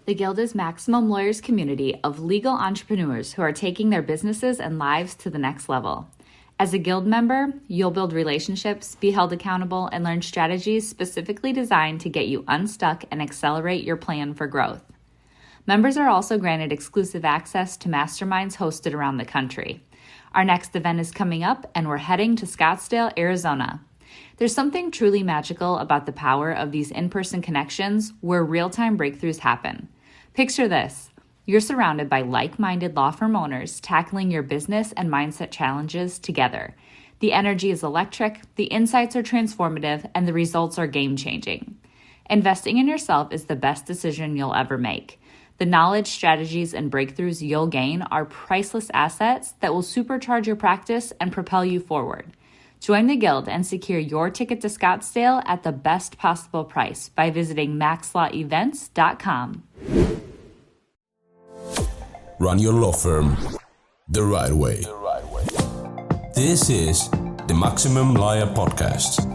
The Guild is Maximum Lawyers' community of legal entrepreneurs who are taking their businesses and lives to the next level. As a Guild member, you'll build relationships, be held accountable, and learn strategies specifically designed to get you unstuck and accelerate your plan for growth. Members are also granted exclusive access to masterminds hosted around the country. Our next event is coming up, and we're heading to Scottsdale, Arizona. There's something truly magical about the power of these in-person connections where real-time breakthroughs happen. Picture this. You're surrounded by like-minded law firm owners tackling your business and mindset challenges together. The energy is electric, the insights are transformative, and the results are game-changing. Investing in yourself is the best decision you'll ever make. The knowledge, strategies, and breakthroughs you'll gain are priceless assets that will supercharge your practice and propel you forward. Join the Guild and secure your ticket to Scottsdale at the best possible price by visiting maxlawevents.com. Run your law firm the right way. This is the Maximum Lawyer Podcast.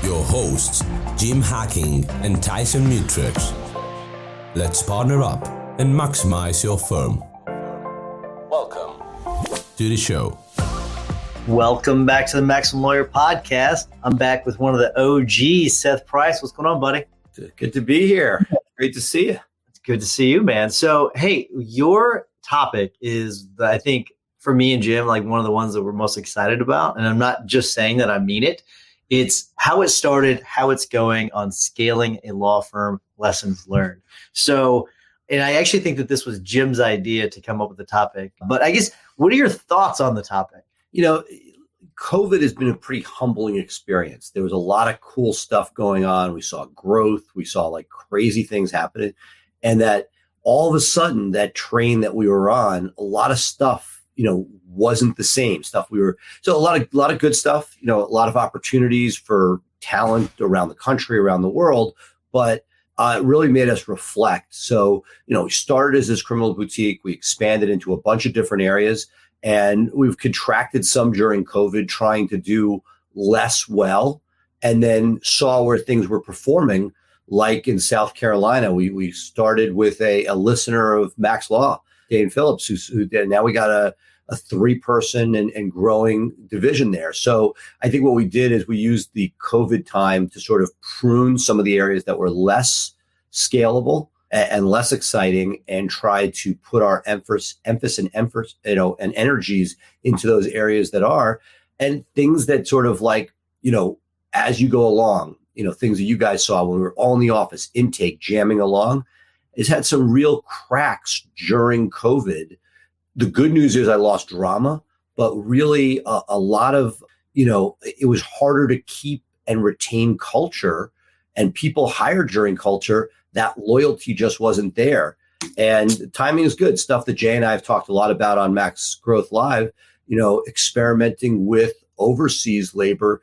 Your hosts, Jim Hacking and Tyson Mutrux. Let's partner up and maximize your firm. Welcome to the show. Welcome back to the Maximum Lawyer Podcast. I'm back with one of the OGs, Seth Price. What's going on, buddy? Good to be here. Great to see you. Good to see you, man. So, hey, your topic is, I think, for me and Jim, like one of the ones that we're most excited about. And I'm not just saying that, I mean it. It's how it started, how it's going on scaling a law firm, lessons learned. So, and I actually think that this was Jim's idea to come up with the topic. But I guess, what are your thoughts on the topic? You know, COVID has been a pretty humbling experience. There was a lot of cool stuff going on. We saw growth. We saw like crazy things happening. And that all of a sudden, that train that we were on, a lot of stuff, wasn't the same stuff so a lot of good stuff, a lot of opportunities for talent around the country, around the world, but it really made us reflect. So, we started as this criminal boutique. We expanded into a bunch of different areas, and we've contracted some during COVID, trying to do less well, and then saw where things were performing. Like in South Carolina, we started with a listener of Max Law, Dane Phillips, who now we got a 3-person and growing division there. So I think what we did is we used the COVID time to sort of prune some of the areas that were less scalable and less exciting, and try to put our emphasis and energies into those areas that are, and things that sort of like, as you go along, things that you guys saw when we were all in the office, intake jamming along, has had some real cracks during COVID. The good news is I lost drama, but really a lot of, it was harder to keep and retain culture, and people hired during culture. That loyalty just wasn't there. And timing is good. Stuff that Jay and I have talked a lot about on Max Growth Live, experimenting with overseas labor,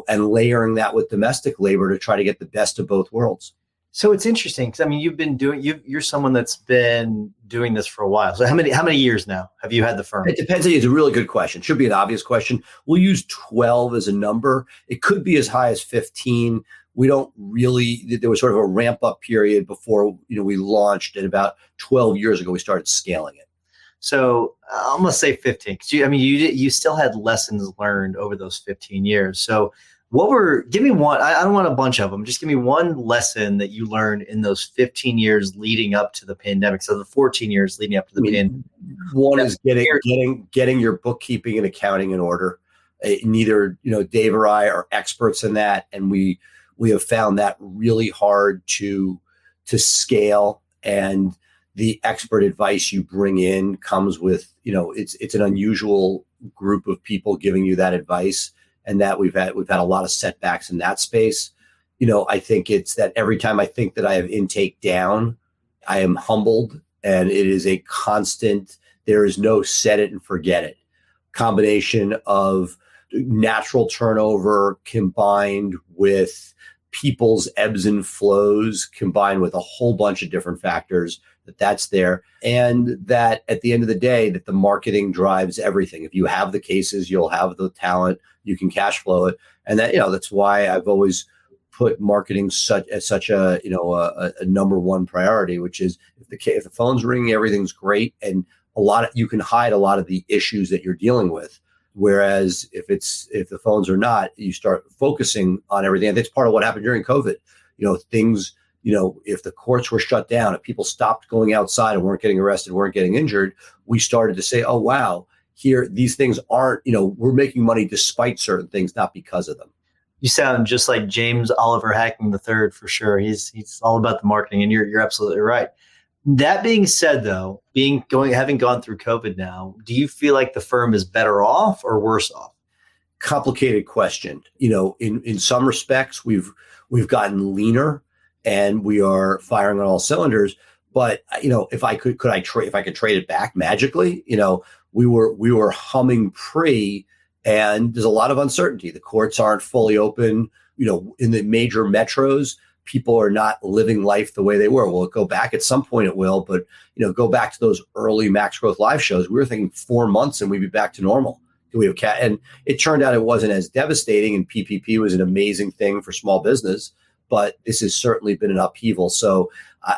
and layering that with domestic labor to try to get the best of both worlds. So it's interesting because you're someone that's been doing this for a while. So how many years now have you had the firm? It depends. It's a really good question. Should be an obvious question. We'll use 12 as a number. It could be as high as 15. We don't really. There was sort of a ramp up period before we launched, and about 12 years ago we started scaling it. So I'm going to say 15 because you still had lessons learned over those 15 years. So give me one, I don't want a bunch of them. Just give me one lesson that you learned in those 15 years leading up to the pandemic. So the 14 years leading up to the pandemic. One is getting your bookkeeping and accounting in order. Neither, Dave or I are experts in that. And we have found that really hard to scale, and the expert advice you bring in comes with, it's an unusual group of people giving you that advice, and that we've had a lot of setbacks in that space. I think it's that every time I think that I have intake down, I am humbled, and it is a constant. There is no set it and forget it combination of natural turnover combined with people's ebbs and flows, combined with a whole bunch of different factors that's there. And that at the end of the day, that the marketing drives everything. If you have the cases, you'll have the talent, you can cash flow it. And that, that's why I've always put marketing as such a number one priority, which is if the phone's ringing, everything's great, and you can hide a lot of the issues that you're dealing with. Whereas if the phones are not, you start focusing on everything. And that's part of what happened during COVID. Things, if the courts were shut down, if people stopped going outside and weren't getting arrested, weren't getting injured, we started to say, oh, wow, these things aren't, we're making money despite certain things, not because of them. You sound just like James Oliver Hacking III for sure. He's all about the marketing, and you're absolutely right. That being said, though, having gone through COVID now, do you feel like the firm is better off or worse off? Complicated question. In some respects, we've gotten leaner and we are firing on all cylinders. But if I could trade it back magically, we were humming pre, and there's a lot of uncertainty. The courts aren't fully open. In the major metros, people are not living life the way they were. Will it go back? At some point it will, but go back to those early Max Growth Live shows. We were thinking 4 months and we'd be back to normal. And it turned out it wasn't as devastating, and PPP was an amazing thing for small business, but this has certainly been an upheaval. So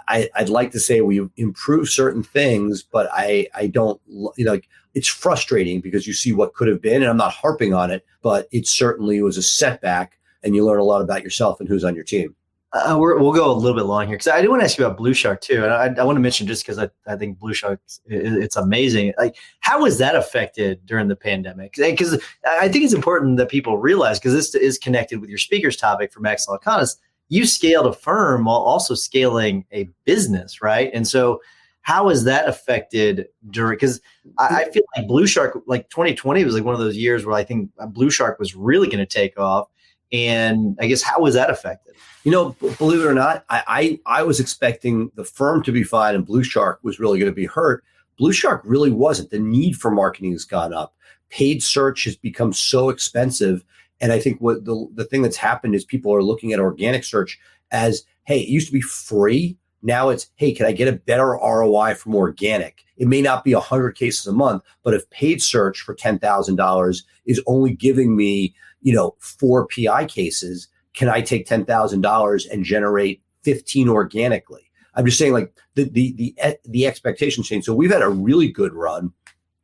I'd like to say we improved certain things, but I don't, it's frustrating because you see what could have been, and I'm not harping on it, but it certainly was a setback, and you learn a lot about yourself and who's on your team. We'll go a little bit long here because I do want to ask you about BluShark too, and I want to mention just because I think BluShark it's amazing. Like, how was that affected during the pandemic? Because I think it's important that people realize, because this is connected with your speaker's topic for MaxLawCon, is you scaled a firm while also scaling a business, right? And so, how was that affected during? Because I feel like BluShark, like 2020, was like one of those years where I think BluShark was really going to take off. And I guess, how was that affected? Believe it or not, I was expecting the firm to be fine and BluShark was really going to be hurt. BluShark really wasn't. The need for marketing has gone up. Paid search has become so expensive. And I think what the thing that's happened is people are looking at organic search as, hey, it used to be free. Now it's, hey, can I get a better ROI from organic? It may not be 100 cases a month, but if paid search for $10,000 is only giving me 4 PI cases, can I take $10,000 and generate 15 organically? I'm just saying, like, the expectation change. So we've had a really good run.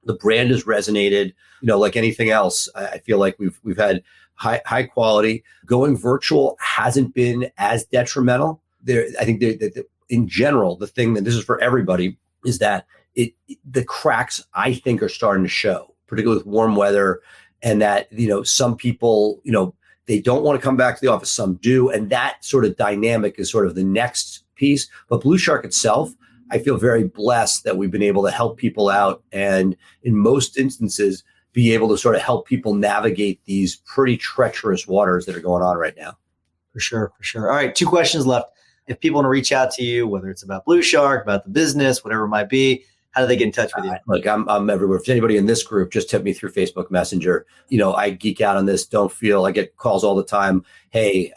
The brand has resonated. Like anything else, I feel like we've had high quality. Going virtual hasn't been as detrimental. I think that in general, the thing that this is for everybody is that the cracks, I think, are starting to show, particularly with warm weather. And that, some people, they don't want to come back to the office. Some do. And that sort of dynamic is sort of the next piece. But BluShark itself, I feel very blessed that we've been able to help people out. And in most instances, be able to sort of help people navigate these pretty treacherous waters that are going on right now. For sure. All right. 2 questions left. If people want to reach out to you, whether it's about BluShark, about the business, whatever it might be, how do they get in touch with you? Look, I'm everywhere. If anybody in this group, just tip me through Facebook Messenger. I geek out on this. I get calls all the time. Hey,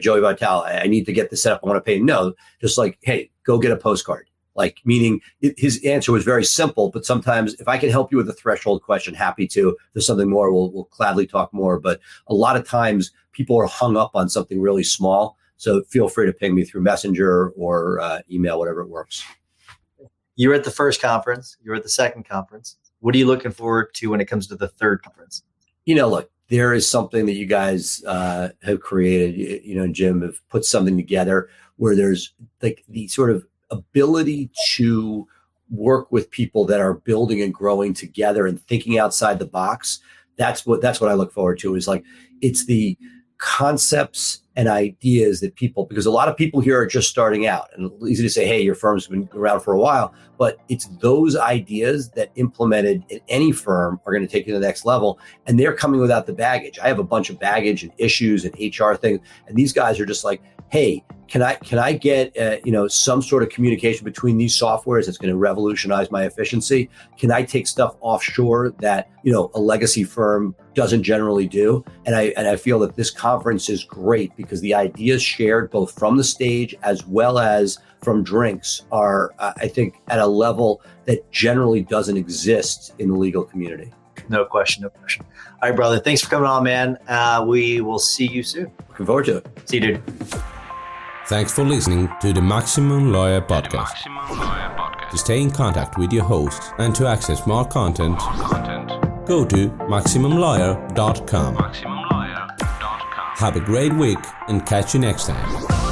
Joey Vitale, I need to get this set up. I want to pay. No, just like, hey, go get a postcard. Like, meaning his answer was very simple, but sometimes if I can help you with a threshold question, happy to. If there's something more, we'll gladly talk more. But a lot of times people are hung up on something really small. So feel free to ping me through Messenger or email, whatever works. You were at the first conference. You were at the second conference. What are you looking forward to when it comes to the third conference? Look, there is something that you guys have created, and Jim have put something together where there's like the sort of ability to work with people that are building and growing together and thinking outside the box. That's what I look forward to, is like, it's the concepts and ideas that people, because a lot of people here are just starting out, and it's easy to say, hey, your firm's been around for a while, but it's those ideas that implemented in any firm are going to take you to the next level. And they're coming without the baggage. I have a bunch of baggage and issues and HR things. And these guys are just like, hey, can I get some sort of communication between these softwares that's going to revolutionize my efficiency? Can I take stuff offshore that a legacy firm doesn't generally do? And I feel that this conference is great because the ideas shared both from the stage as well as from drinks are, I think, at a level that generally doesn't exist in the legal community. No question. All right, brother. Thanks for coming on, man. We will see you soon. Looking forward to it. See you, dude. Thanks for listening to the Maximum Lawyer Podcast. To stay in contact with your host and to access more content, go to MaximumLawyer.com. Have a great week and catch you next time.